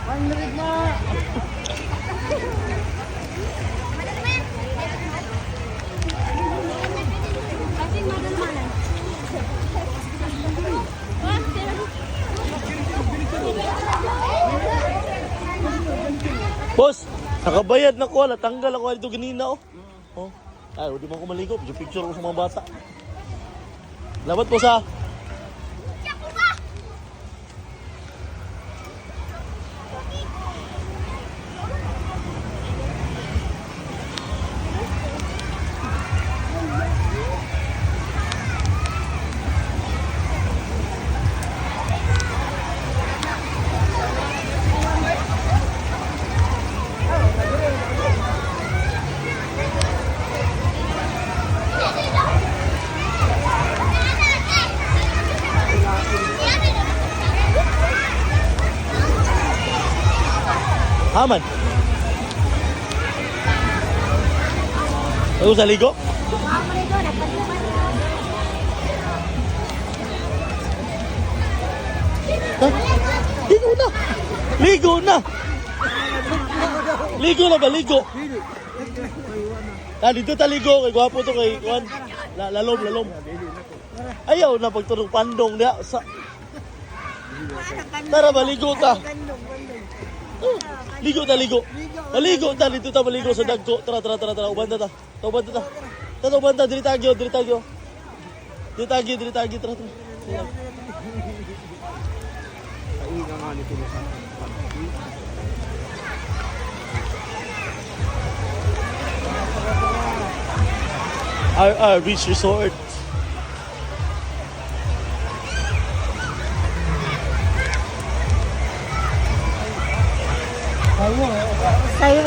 100 na. Boss, nakabayad na ko. Natanggal ako dito ganina, oh. Oh. Ay, hindi mo ko maligo. Picture ko sa mga bata. Labat po sa... Aman. Ako sa ligo? Ha? Ligo na! Ligo na! Ligo na ba? Ligo! Ah, dito taligo. Kay gwapo to kay Juan. Lalom, lalom. Ayaw na pagturong pandong niya. Sa... Tara ba, ligo ta. Ligo ta, ligo. Maligo ta, dito ta maligo sa dagko. Tara, tara, tara, tara. Ubanda ta. Ubanda ta. Tara, ubanda. Dili tagyo, dili tagyo. Dili tagyo, dili tagyo. Tara, tara. Our beach resort. Sa'yo.